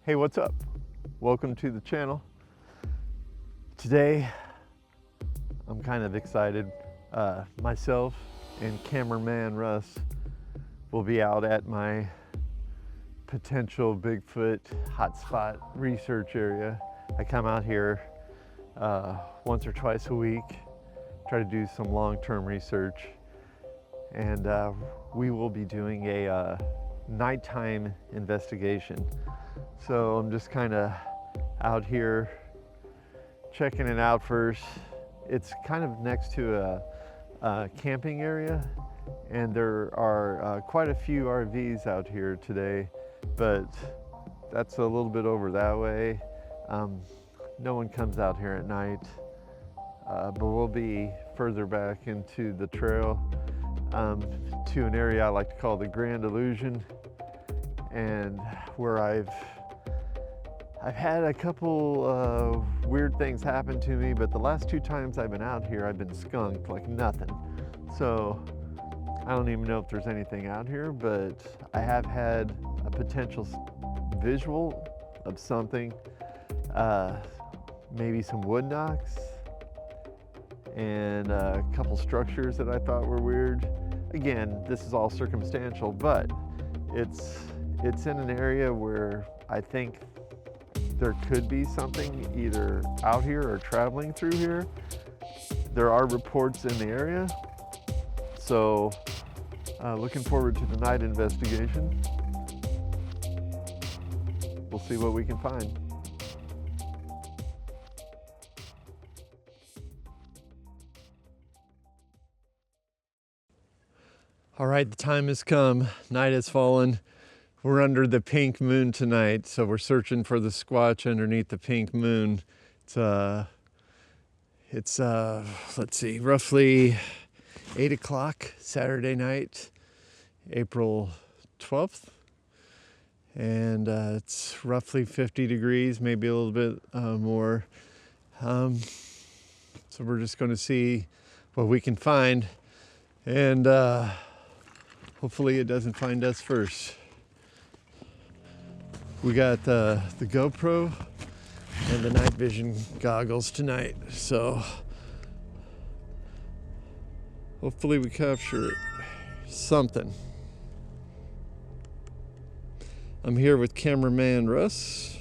Hey, what's up? Welcome to the channel. Today, I'm kind of excited. Myself and cameraman Russ will be out at my potential Bigfoot hotspot research area. I come out here once or twice a week, try to do some long-term research, and we will be doing a nighttime investigation. So I'm just kind of out here checking it out first. It's kind of next to a camping area, and there are quite a few RVs out here today, but that's a little bit over that way. No one comes out here at night, but we'll be further back into the trail to an area I like to call the Grand Illusion, and where I've had a couple weird things happen to me, but the last two times I've been out here, I've been skunked like nothing. So I don't even know if there's anything out here, but I have had a potential visual of something, maybe some wood knocks, and a couple structures that I thought were weird. Again, this is all circumstantial, but it's in an area where I think there could be something either out here or traveling through here. There are reports in the area, so looking forward to the night investigation. We'll see what we can find. All right, the time has come. Night has fallen. We're under the pink moon tonight, so we're searching for the Squatch underneath the pink moon. It's let's see, roughly 8 o'clock Saturday night, April 12th. And it's roughly 50 degrees, maybe a little bit more. So we're just going to see what we can find, and hopefully it doesn't find us first. We got the GoPro and the night vision goggles tonight, so hopefully we capture something. I'm here with cameraman Russ.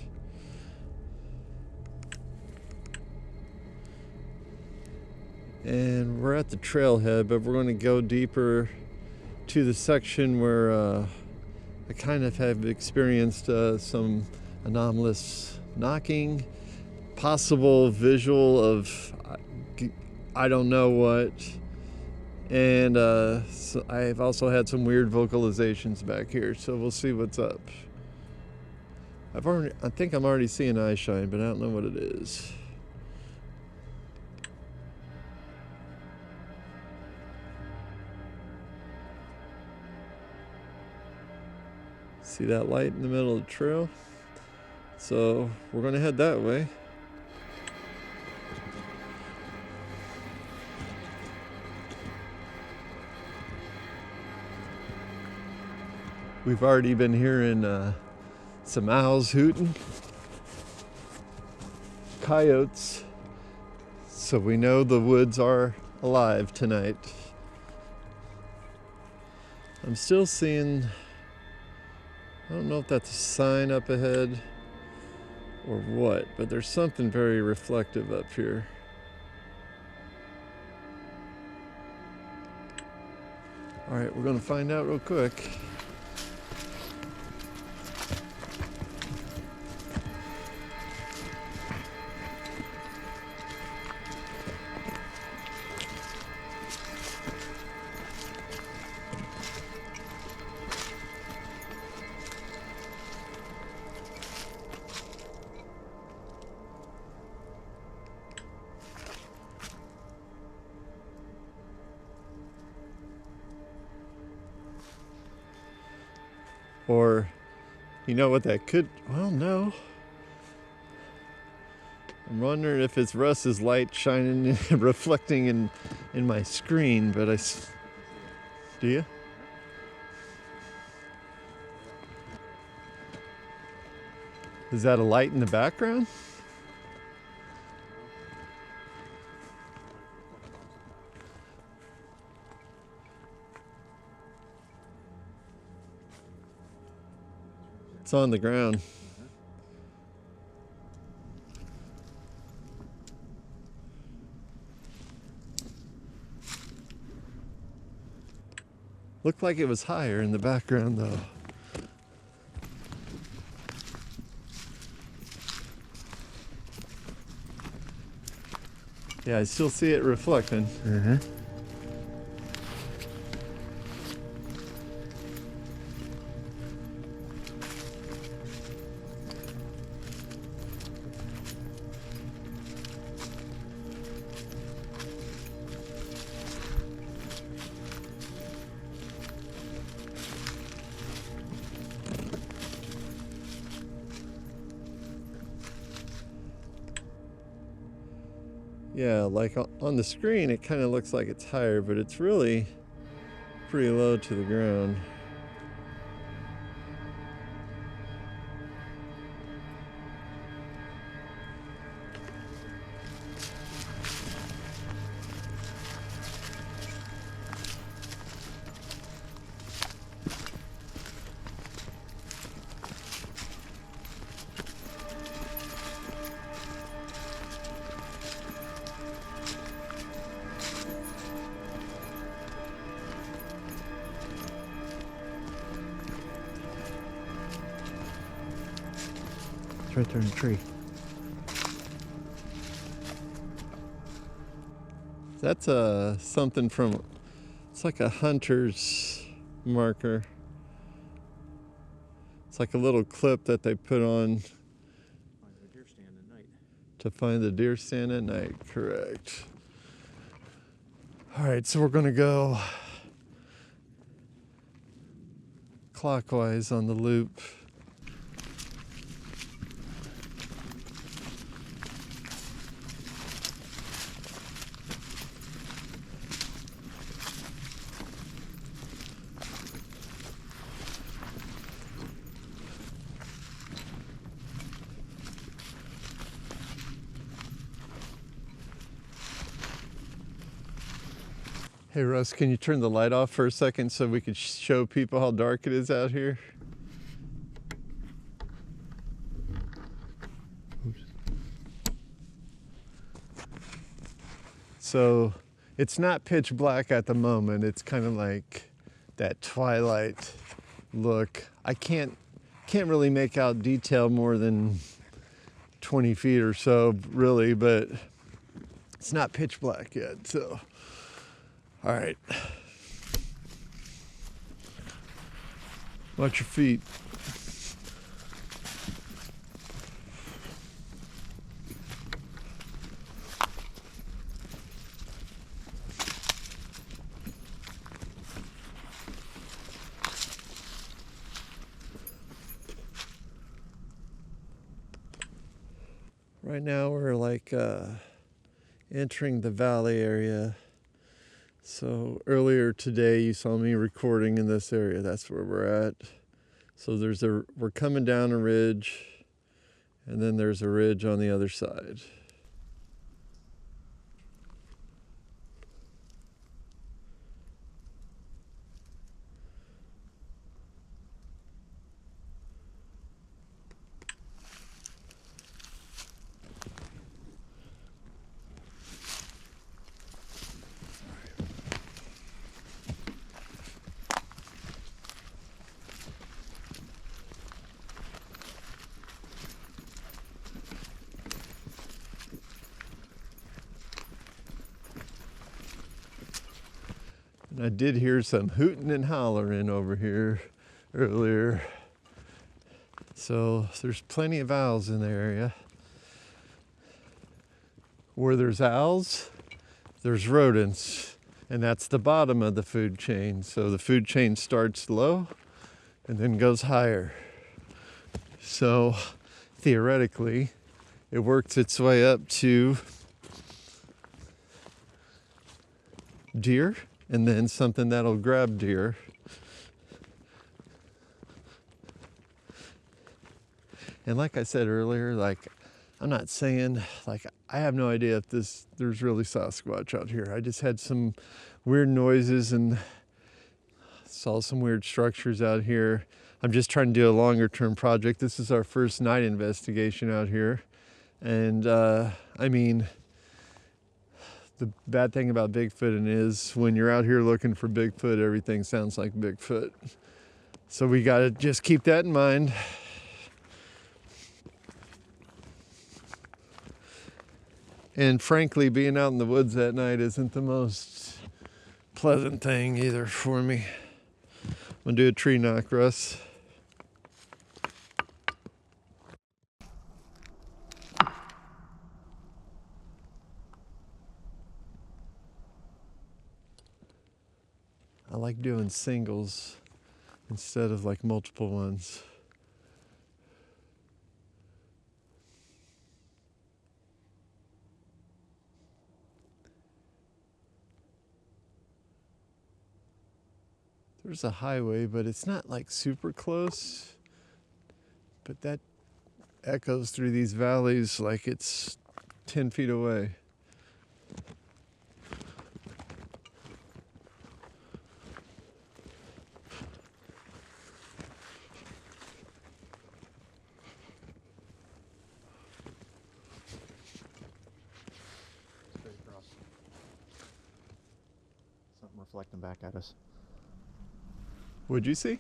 And we're at the trailhead, but we're going to go deeper to the section where I kind of have experienced some anomalous knocking, possible visual of I don't know what, and so I've also had some weird vocalizations back here, so we'll see what's up. I think I'm already seeing eye shine, but I don't know what it is. See that light in the middle of the trail? So we're going to head that way. We've already been hearing some owls hooting, coyotes, so we know the woods are alive tonight. I'm still seeing, I don't know if that's a sign up ahead or what, but there's something very reflective up here. All right, we're going to find out real quick. Or, you know what that could, well, no. I'm wondering if it's Russ's light shining, reflecting in my screen, but do you? Is that a light in the background? It's on the ground. Looked like it was higher in the background though. Yeah, I still see it reflecting. Yeah, like on the screen it kind of looks like it's higher, but it's really pretty low to the ground. Right there in the tree. That's something from, it's like a hunter's marker. It's like a little clip that they put on Find the deer stand at night. To find the deer stand at night, correct. All right, so we're gonna go clockwise on the loop. Hey Russ, can you turn the light off for a second so we could show people how dark it is out here? Oops. So it's not pitch black at the moment. It's kind of like that twilight look. I can't really make out detail more than 20 feet or so really, but it's not pitch black yet, so. All right. Watch your feet. Right now we're like entering the valley area. So earlier today you saw me recording in this area. That's where we're at. So we're coming down a ridge, and then there's a ridge on the other side. And I did hear some hooting and hollering over here earlier. So there's plenty of owls in the area. Where there's owls, there's rodents, and that's the bottom of the food chain. So the food chain starts low and then goes higher. So theoretically, it works its way up to deer, and then something that'll grab deer. And like I said earlier, like, I'm not saying, like, I have no idea if there's really Sasquatch out here. I just had some weird noises and saw some weird structures out here. I'm just trying to do a longer term project. This is our first night investigation out here. And I mean, the bad thing about Bigfooting is when you're out here looking for Bigfoot, everything sounds like Bigfoot. So we gotta just keep that in mind. And frankly, being out in the woods at night isn't the most pleasant thing either for me. I'm gonna do a tree knock, Russ. I like doing singles instead of like multiple ones. There's a highway, but it's not like super close. But that echoes through these valleys like it's 10 feet away. Straight across. Something reflecting back at us. What'd you see?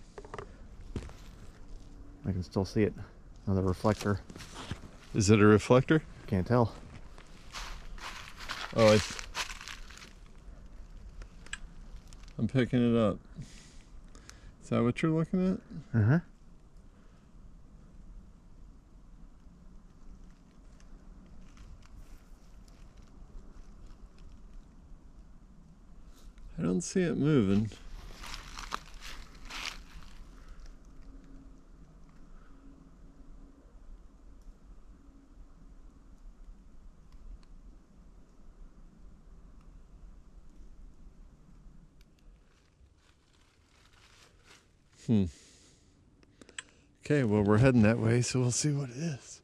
I can still see it. Another reflector. Is it a reflector? Can't tell. Oh, I'm picking it up. Is that what you're looking at? Uh-huh. I don't see it moving. Okay, well, we're heading that way, so we'll see what it is.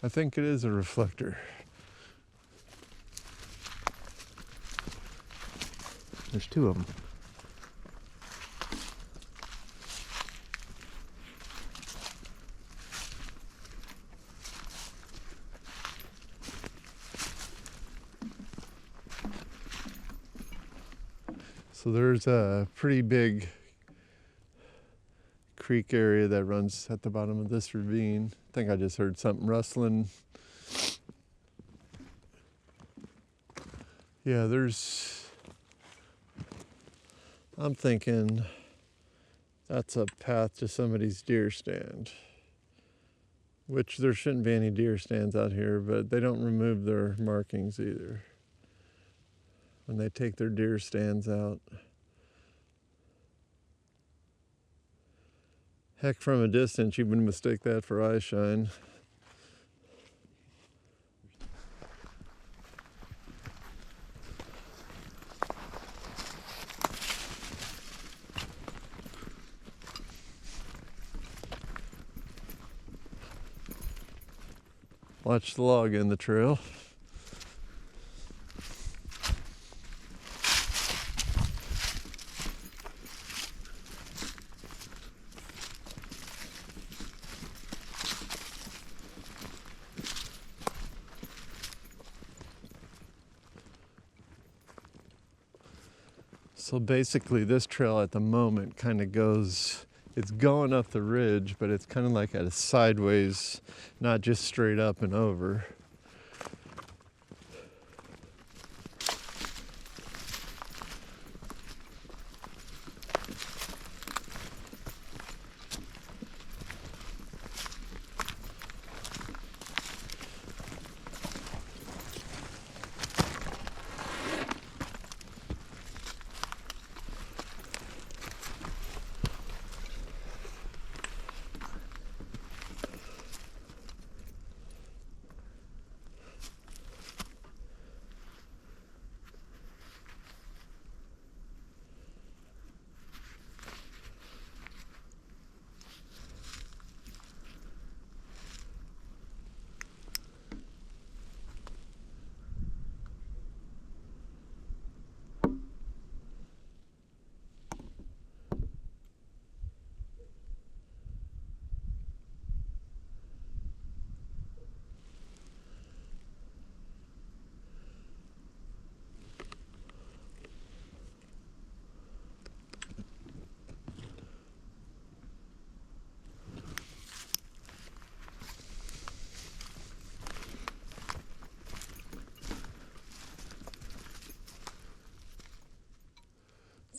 I think it is a reflector. There's two of them. So there's a pretty big creek area that runs at the bottom of this ravine. I think I just heard something rustling. Yeah, I'm thinking that's a path to somebody's deer stand, which there shouldn't be any deer stands out here, but they don't remove their markings either when they take their deer stands out. Heck, from a distance, you would mistake that for eye shine. Watch the log in the trail. So basically this trail at the moment kind of goes, it's going up the ridge, but it's kind of like at a sideways, not just straight up and over.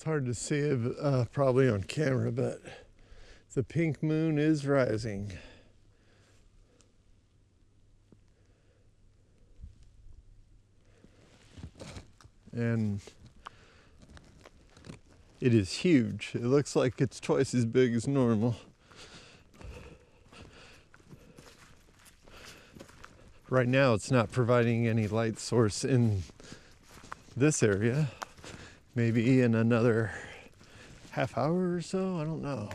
It's hard to see it probably on camera, but the pink moon is rising. And it is huge. It looks like it's twice as big as normal. Right now it's not providing any light source in this area. Maybe in another half hour or so, I don't know.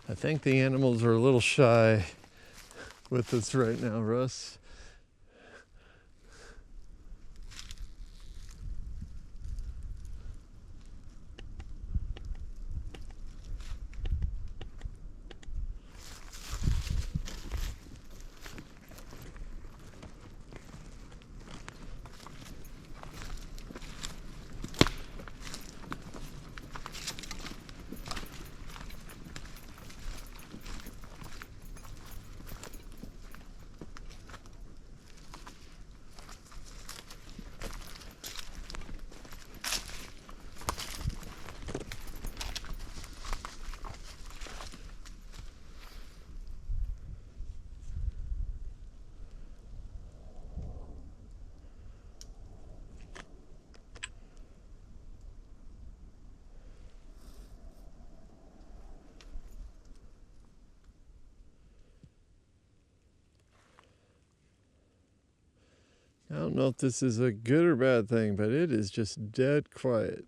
I think the animals are a little shy with us right now, Russ. I don't know if this is a good or bad thing, but it is just dead quiet.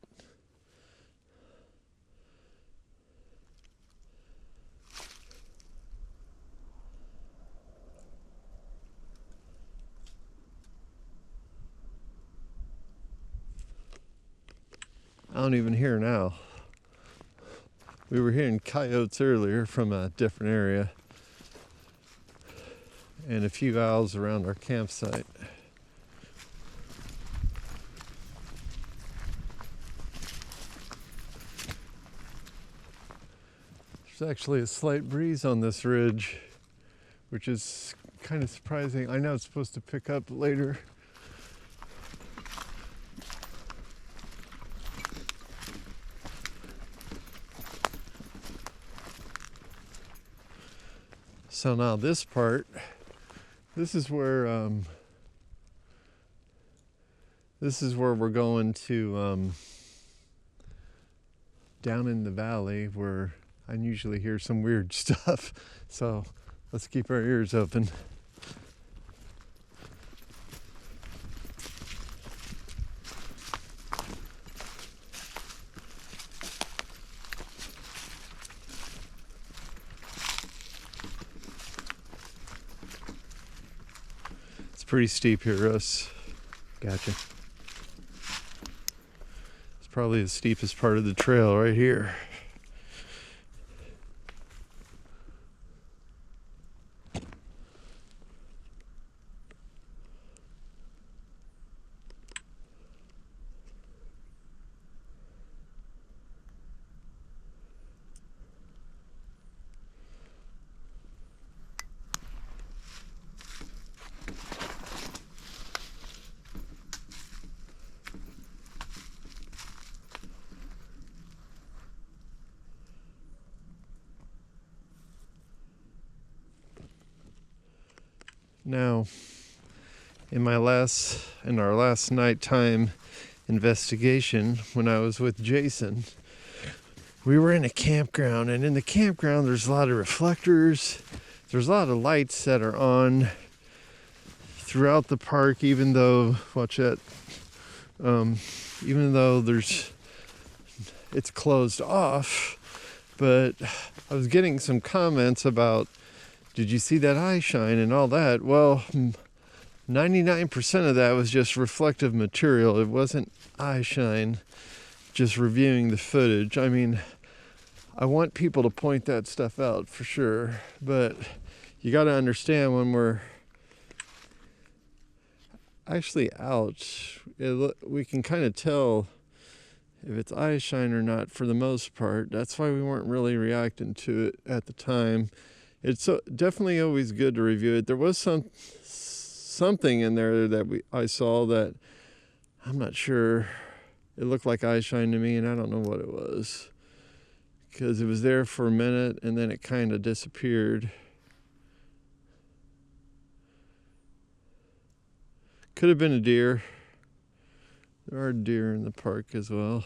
I don't even hear now. We were hearing coyotes earlier from a different area, and a few owls around our campsite. There's actually a slight breeze on this ridge, which is kind of surprising. I know it's supposed to pick up later. So now this part, this is where we're going to down in the valley where I usually hear some weird stuff. So let's keep our ears open. It's pretty steep here, Russ. Gotcha. It's probably the steepest part of the trail right here. Now, in our last nighttime investigation, when I was with Jason, we were in a campground, and in the campground there's a lot of reflectors. There's a lot of lights that are on throughout the park, even though, watch that, even though it's closed off. But I was getting some comments about, did you see that eye shine and all that? Well, 99% of that was just reflective material. It wasn't eye shine, just reviewing the footage. I mean, I want people to point that stuff out for sure, but you got to understand when we're actually out, we can kind of tell if it's eye shine or not for the most part. That's why we weren't really reacting to it at the time. It's definitely always good to review it. There was something in there that I saw that I'm not sure. It looked like eye shine to me, and I don't know what it was, because it was there for a minute and then it kind of disappeared. Could have been a deer. There are deer in the park as well.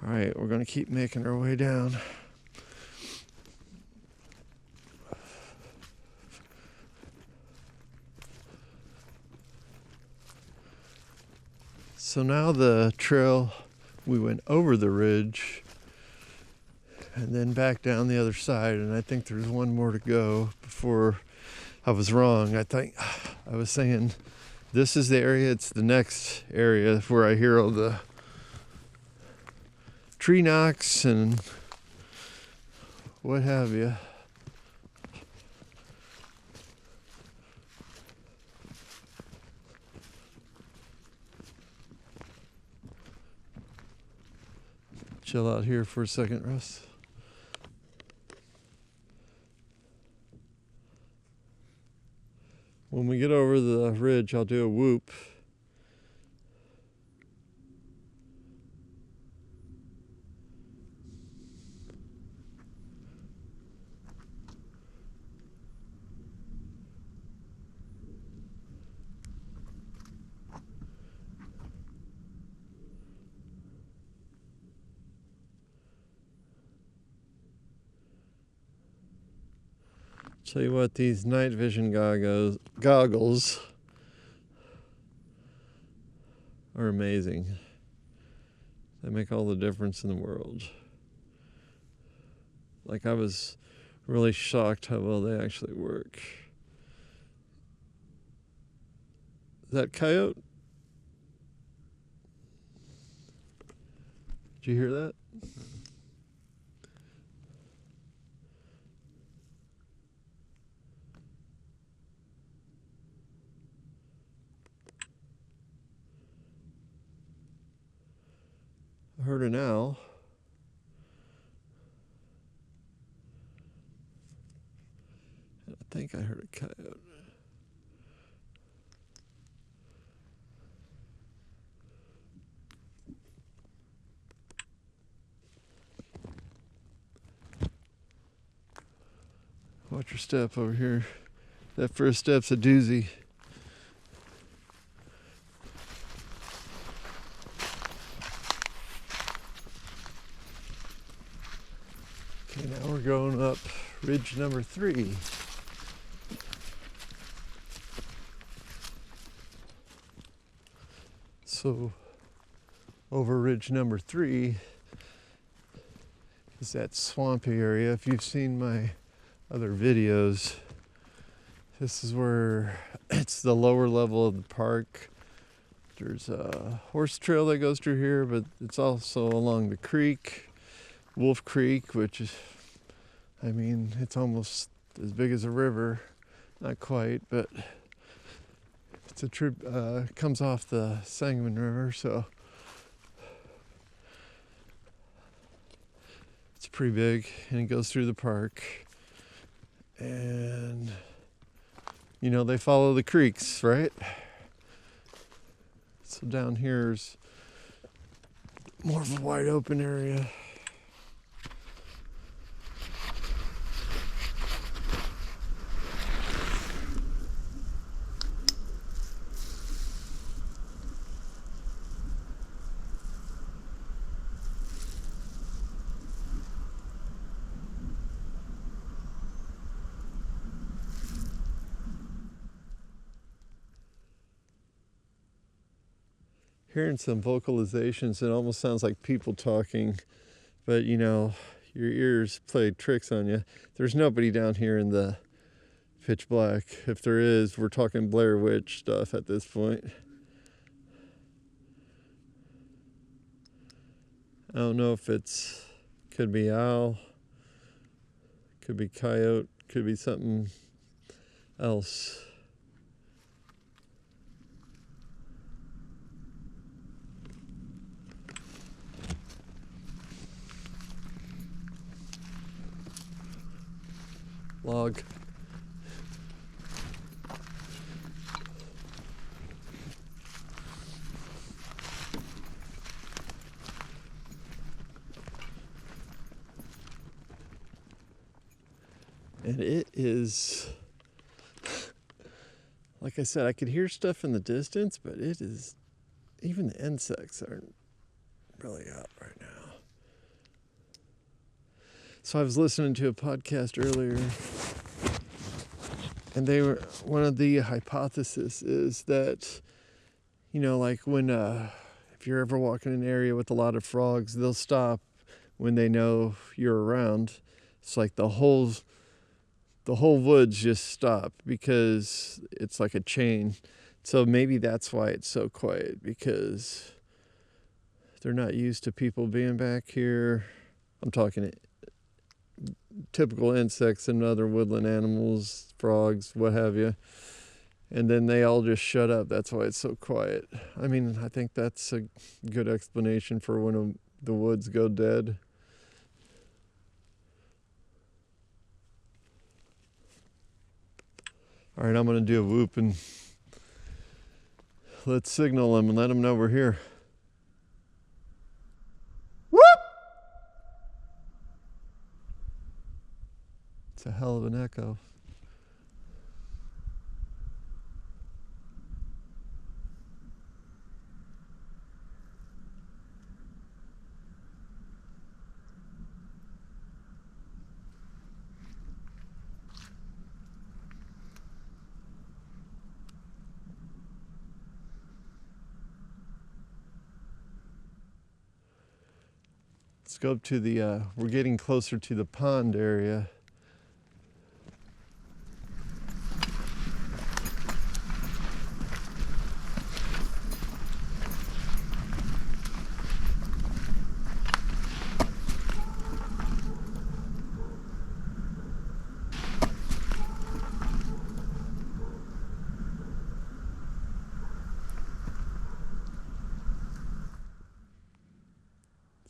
All right, we're going to keep making our way down. So now the trail, we went over the ridge and then back down the other side, and I think there's one more to go before I was wrong. I was saying this is the area, it's the next area where I hear all the tree knocks and what have you. Chill out here for a second, Russ. When we get over the ridge, I'll do a whoop. Tell you what, these night vision goggles are amazing. They make all the difference in the world. Like, I was really shocked how well they actually work. Is that coyote? Did you hear that? I heard an owl. I think I heard a coyote. Watch your step over here. That first step's a doozy. Okay, now we're going up ridge number 3. So over ridge number 3 is that swampy area. If you've seen my other videos, this is where it's the lower level of the park. There's a horse trail that goes through here, but it's also along the creek, Wolf Creek, which is, I mean, it's almost as big as a river. Not quite, but it's a comes off the Sangamon River, so it's pretty big, and it goes through the park. And you know, they follow the creeks, right? So down here's more of a wide open area. Hearing some vocalizations, it almost sounds like people talking, but you know, your ears play tricks on you. There's nobody down here in the pitch black. If there is, we're talking Blair Witch stuff at this point. I don't know if could be owl, could be coyote, Could be something else. Log. And it is, like I said, I could hear stuff in the distance, but it is, even the insects aren't really out right now. So I was listening to a podcast earlier, and one of the hypotheses is that, like when, if you're ever walking in an area with a lot of frogs, they'll stop when they know you're around. It's like the whole woods just stop because it's like a chain. So maybe that's why it's so quiet, because they're not used to people being back here. I'm talking typical insects and other woodland animals, frogs, what have you. And then they all just shut up. That's why it's so quiet. I mean, I think that's a good explanation for when the woods go dead. All right, I'm going to do a whoop and let's signal them and let them know we're here. Whoop! It's a hell of an echo. Let's go up to the, we're getting closer to the pond area.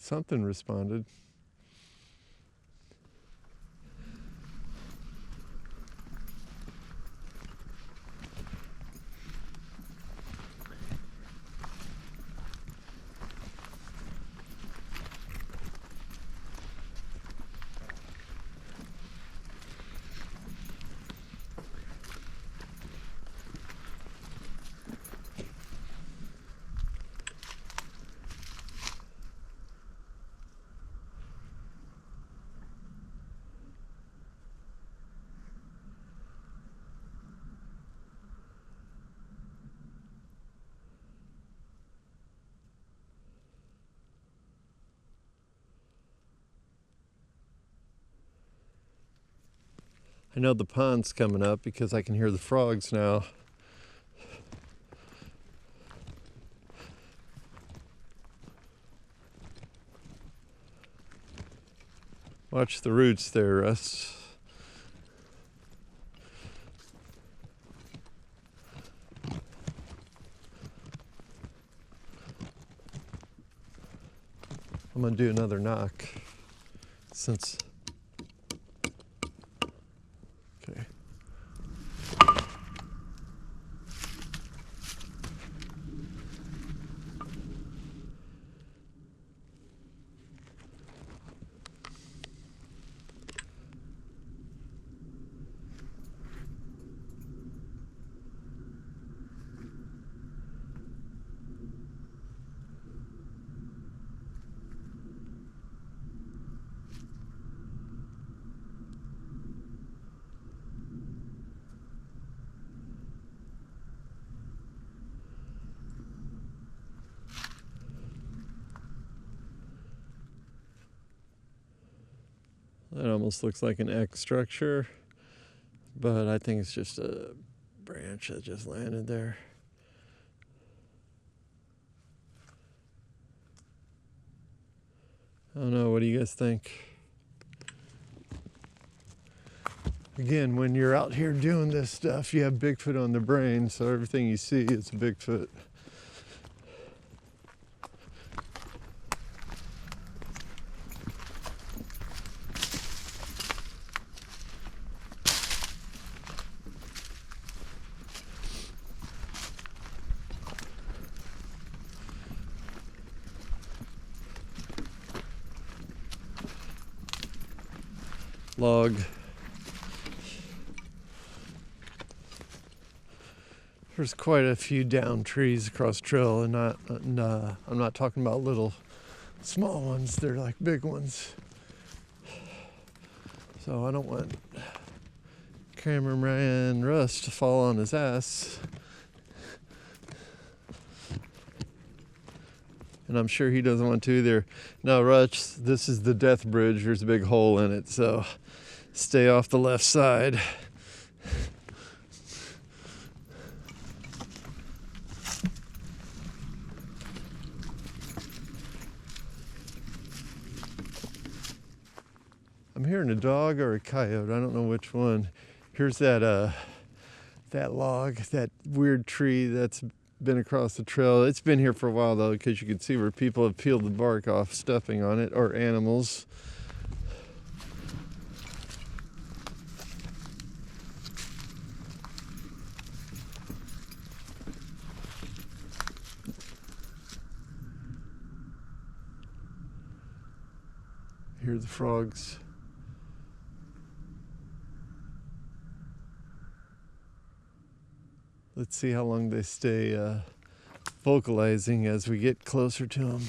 Something responded. I know the pond's coming up because I can hear the frogs now. Watch the roots there, Russ. I'm gonna do another knock since. Okay. That almost looks like an X structure, but I think it's just a branch that just landed there. I don't know, what do you guys think? Again, when you're out here doing this stuff, you have Bigfoot on the brain, so everything you see is Bigfoot. Log. There's quite a few down trees across the trail, and I'm not talking about little small ones. They're like big ones. So I don't want cameraman Russ to fall on his ass. And I'm sure he doesn't want to either. Now, Russ, this is the death bridge. There's a big hole in it, so stay off the left side. I'm hearing a dog or a coyote. I don't know which one. Here's that log, that weird tree that's been across the trail. It's been here for a while though, because you can see where people have peeled the bark off stepping on it, or animals. Hear the frogs. Let's see how long they stay vocalizing as we get closer to them.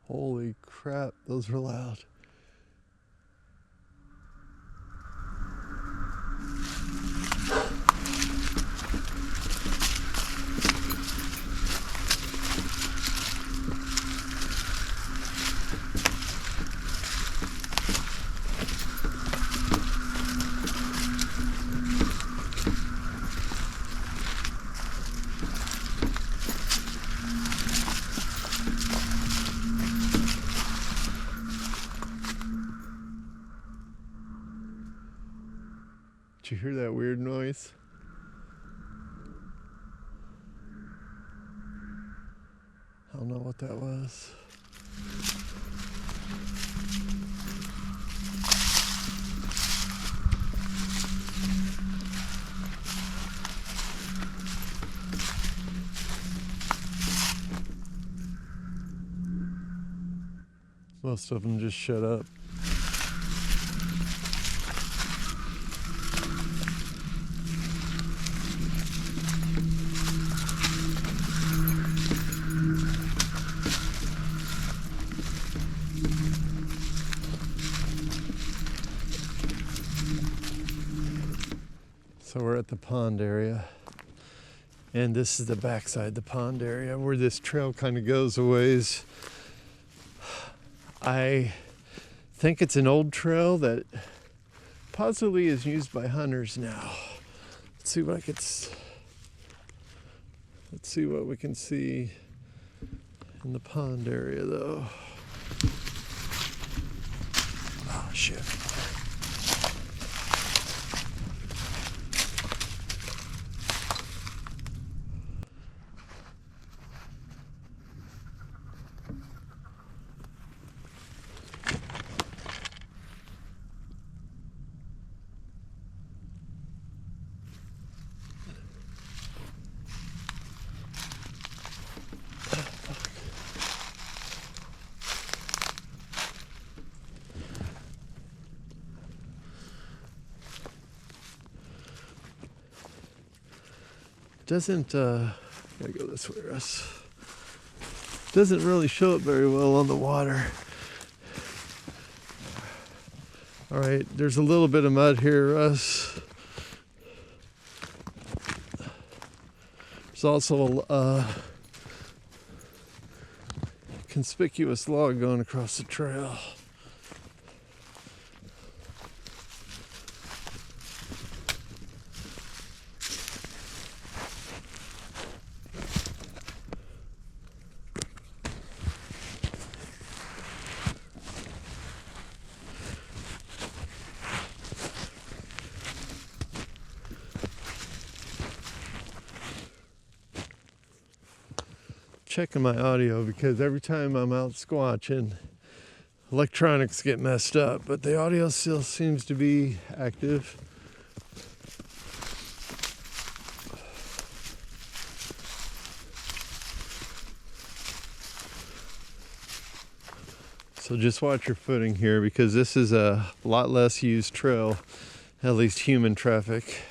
Holy crap, those were loud. Did you hear that weird noise? I don't know what that was. Most of them just shut up. So we're at the pond area, and this is the backside, the pond area, where this trail kind of goes a ways. I think it's an old trail that possibly is used by hunters now. Let's see what we can see in the pond area though. Oh shit. doesn't, gotta go this way, Russ. Doesn't really show up very well on the water. All right, there's a little bit of mud here, Russ. There's also a conspicuous log going across the trail. Checking my audio because every time I'm out squatching, electronics get messed up, but the audio still seems to be active. So just watch your footing here because this is a lot less used trail, at least human traffic.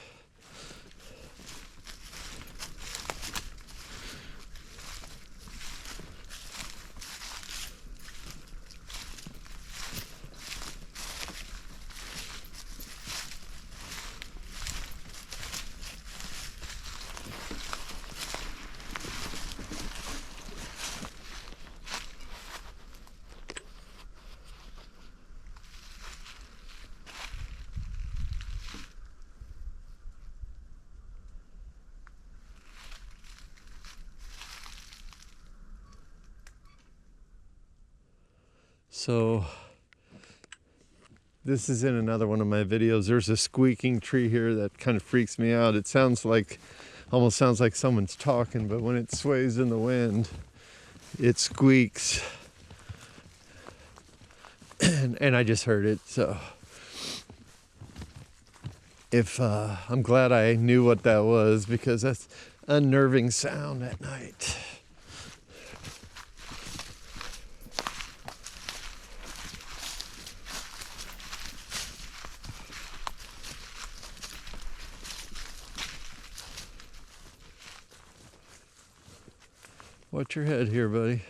So this is in another one of my videos. There's a squeaking tree here that kind of freaks me out. It sounds like, almost sounds like someone's talking, but when it sways in the wind, it squeaks. And I just heard it, so if I'm glad I knew what that was because that's unnerving sound at night. Watch your head here, buddy.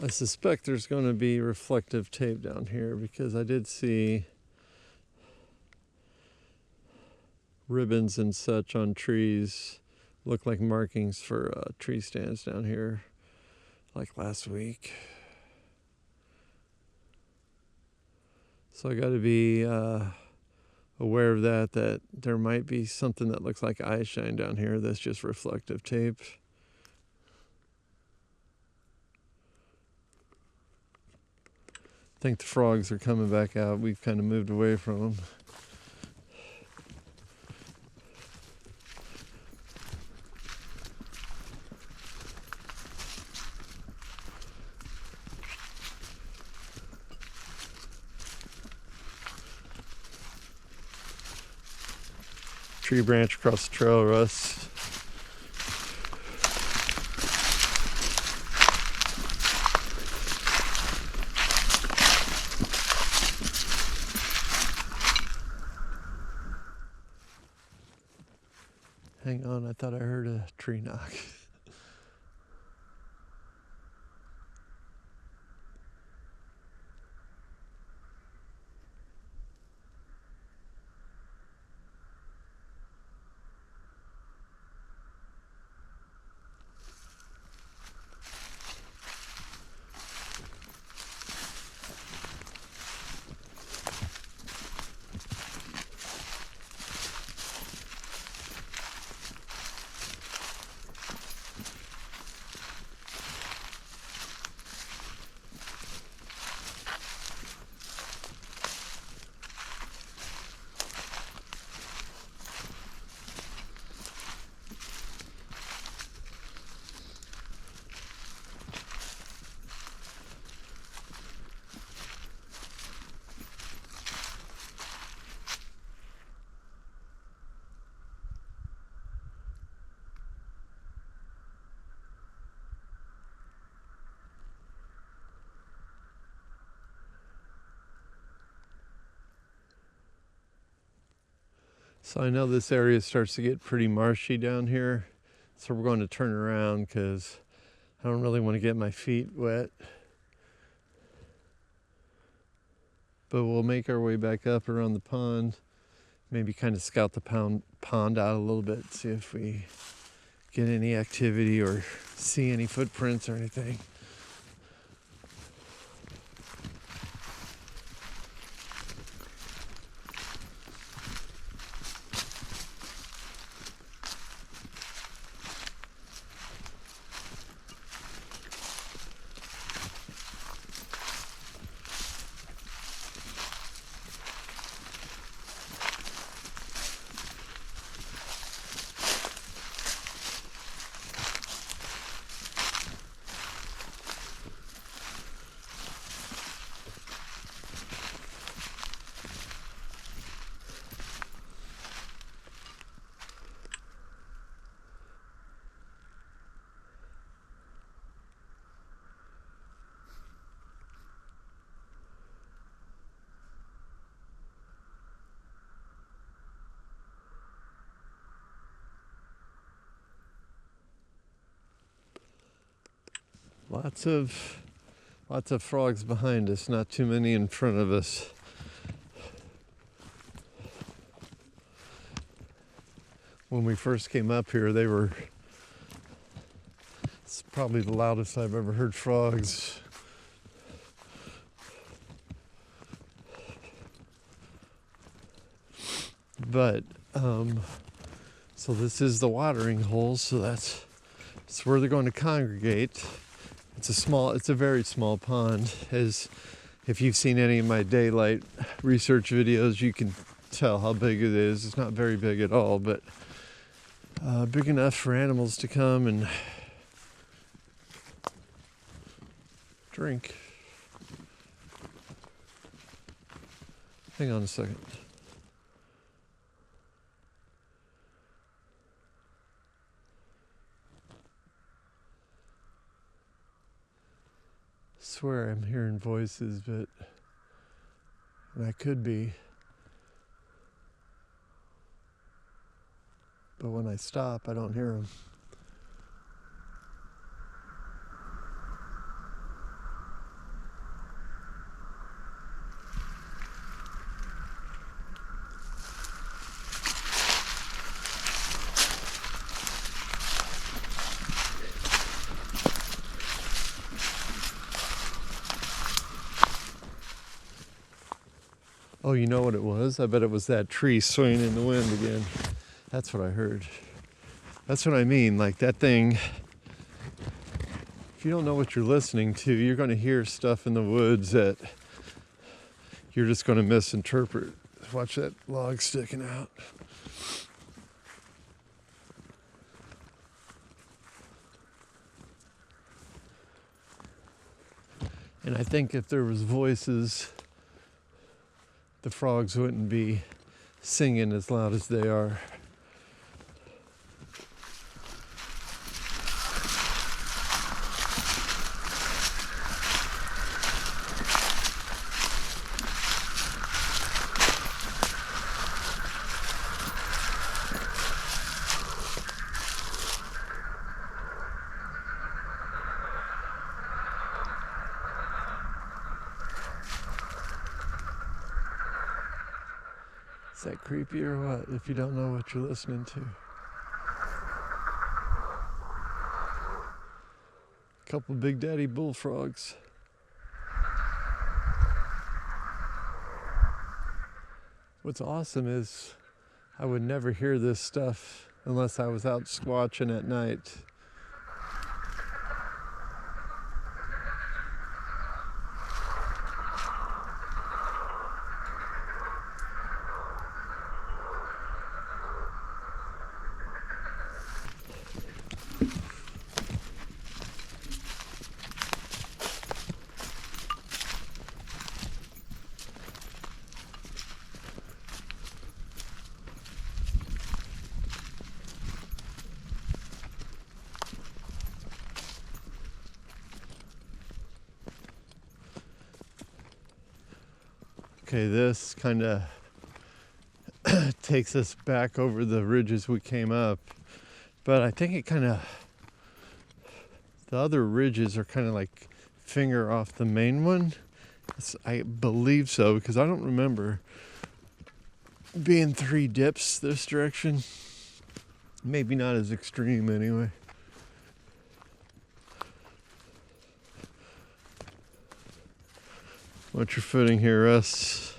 I suspect there's going to be reflective tape down here because I did see ribbons and such on trees, look like markings for tree stands down here like last week. So I got to be aware of that there might be something that looks like eye shine down here that's just reflective tape. I think the frogs are coming back out. We've kind of moved away from them. Tree branch across the trail, Russ. Hang on, I thought I heard a tree knock. So I know this area starts to get pretty marshy down here. So we're going to turn around because I don't really want to get my feet wet. But we'll make our way back up around the pond. Maybe kind of scout the pond out a little bit. See if we get any activity or see any footprints or anything. Lots of frogs behind us, not too many in front of us. When we first came up here, it's probably the loudest I've ever heard frogs. But, so this is the watering hole, so that's where they're going to congregate. It's a very small pond. As if you've seen any of my daylight research videos, you can tell how big it is. It's not very big at all, but big enough for animals to come and drink. Hang on a second. I swear I'm hearing voices, and I could be. But when I stop, I don't hear them. Oh, you know what it was? I bet it was that tree swaying in the wind again. That's what I heard. That's what I mean. Like that thing, if you don't know what you're listening to, you're going to hear stuff in the woods that you're just going to misinterpret. Watch that log sticking out. And I think if there was voices, the frogs wouldn't be singing as loud as they are. Is that creepy or what, if you don't know what you're listening to? A couple big daddy bullfrogs. What's awesome is I would never hear this stuff unless I was out squatching at night. Okay, this kind of takes us back over the ridges we came up. But I think it kind of, the other ridges are kind of like finger off the main one. I believe so, because I don't remember being 3 dips this direction. Maybe not as extreme anyway. Watch your footing here, Russ.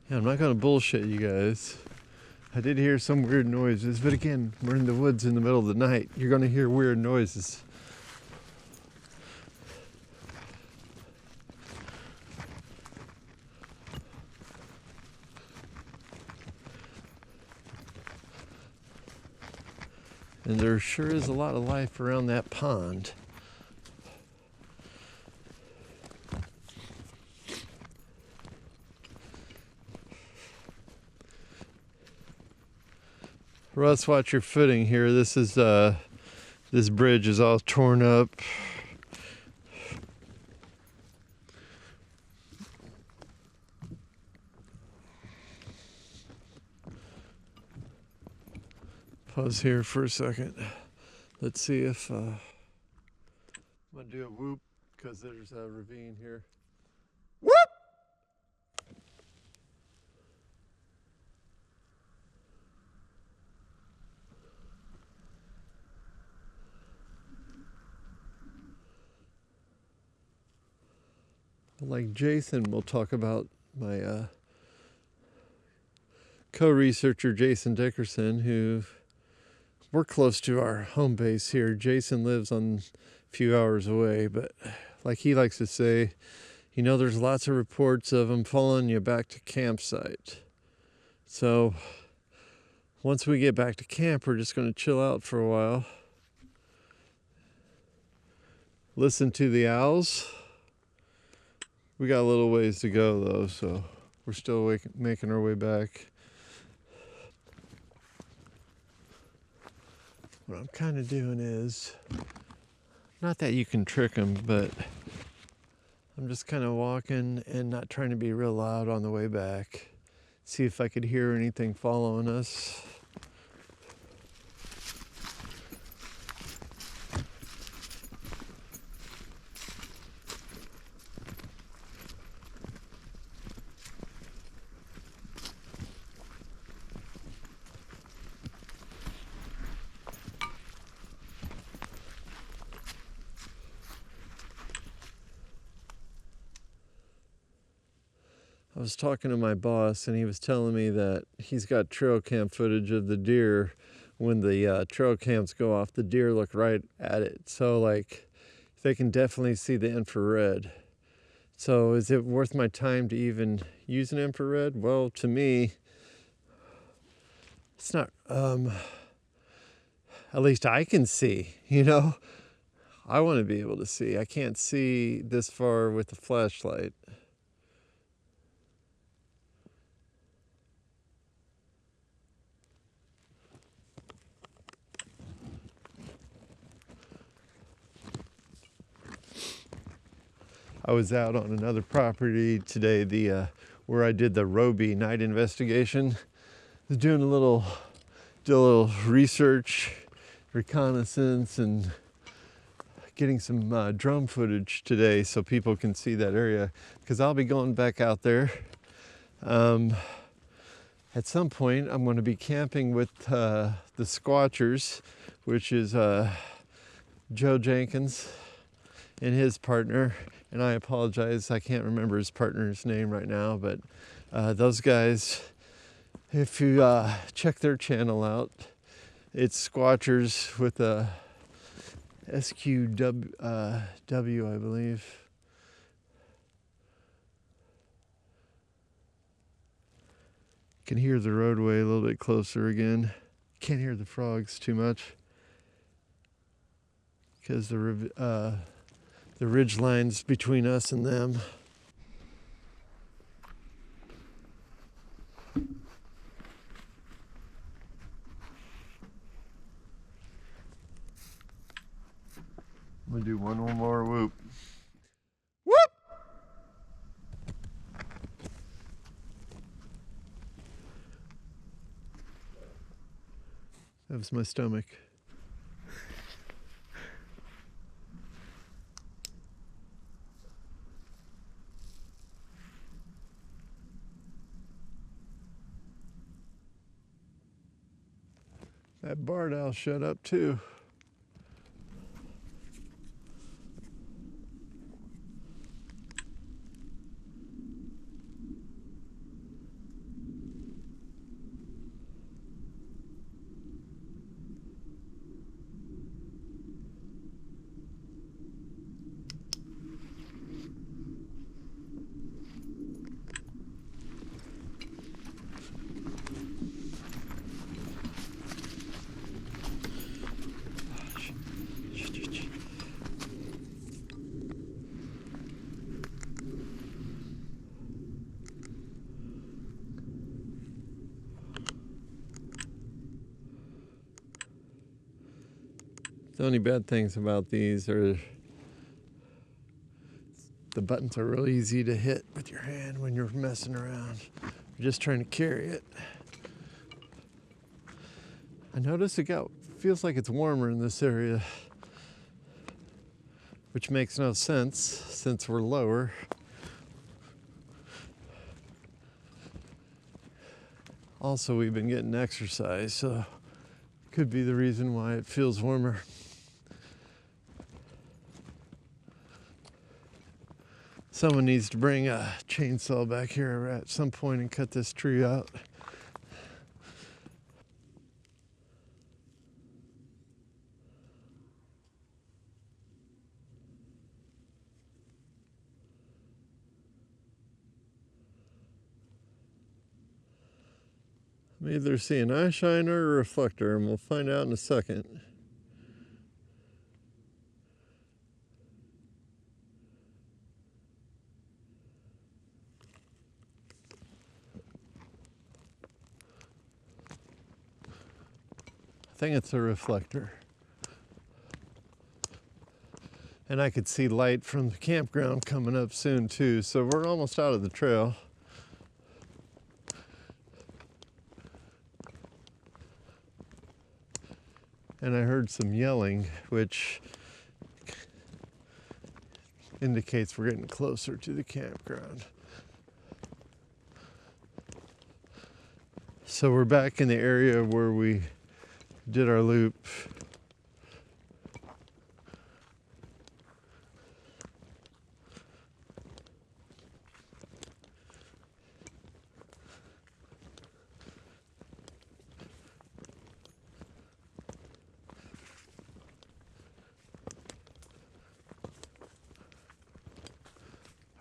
Yeah, I'm not gonna bullshit you guys. I did hear some weird noises, but again, we're in the woods in the middle of the night. You're gonna hear weird noises. And there sure is a lot of life around that pond. Russ, watch your footing here. This is this bridge is all torn up. Pause here for a second. Let's see if I'm gonna do a whoop because there's a ravine here. Whoop! Like Jason, we'll talk about my co-researcher Jason Dickerson, who we're close to our home base here. Jason lives on a few hours away, but like he likes to say, you know, there's lots of reports of them following you back to campsite. So once we get back to camp, we're just going to chill out for a while. Listen to the owls. We got a little ways to go though, so we're still making our way back. What I'm kind of doing is, not that you can trick them, but I'm just kind of walking and not trying to be real loud on the way back. See if I could hear anything following us. I was talking to my boss and he was telling me that he's got trail cam footage of the deer. When the trail cams go off, the deer look right at it. So like they can definitely see the infrared. So is it worth my time to even use an infrared? Well, to me, it's not, at least I can see, you know? I want to be able to see. I can't see this far with the flashlight. I was out on another property today, where I did the Roby night investigation. I was doing a little research, reconnaissance, and getting some drone footage today so people can see that area, because I'll be going back out there. At some point, I'm going to be camping with the Squatchers, which is Joe Jenkins and his partner. And I apologize, I can't remember his partner's name right now, but those guys, if you check their channel out, It's squatchers with a SQW, I believe. Can hear the roadway a little bit closer again. Can't hear the frogs too much because the ridge lines between us and them. I'm gonna do one more whoop. Whoop! That was my stomach. That barred owl shut up too. The only bad things about these are the buttons are really easy to hit with your hand when you're messing around. You're just trying to carry it. I noticed feels like it's warmer in this area, which makes no sense since we're lower. Also, we've been getting exercise, so could be the reason why it feels warmer. Someone needs to bring a chainsaw back here at some point and cut this tree out. I'm either seeing eye shiner or reflector, and we'll find out in a second. I think it's a reflector. And I could see light from the campground coming up soon too, so we're almost out of the trail. And I heard some yelling, which indicates we're getting closer to the campground. So we're back in the area where we did our loop.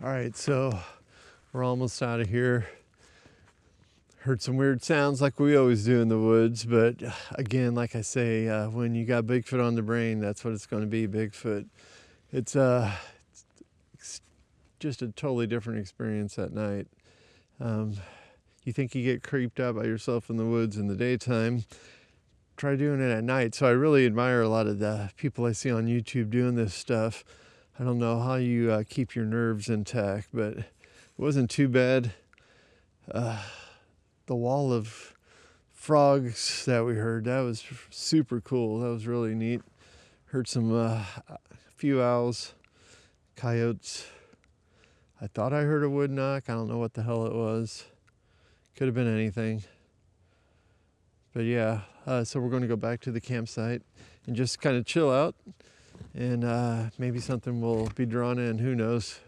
All right, so we're almost out of here. Heard some weird sounds like we always do in the woods, but again, like I say, when you got Bigfoot on the brain, that's what it's going to be, Bigfoot. It's just a totally different experience at night. You think you get creeped out by yourself in the woods in the daytime, try doing it at night. So I really admire a lot of the people I see on YouTube doing this stuff. I don't know how you keep your nerves intact, but it wasn't too bad. The wall of frogs that we heard, that was super cool. That was really neat. Heard some a few owls, coyotes. I thought I heard a wood knock. I don't know what the hell it was. Could have been anything. But yeah, so we're going to go back to the campsite and just kind of chill out, and maybe something will be drawn in, who knows.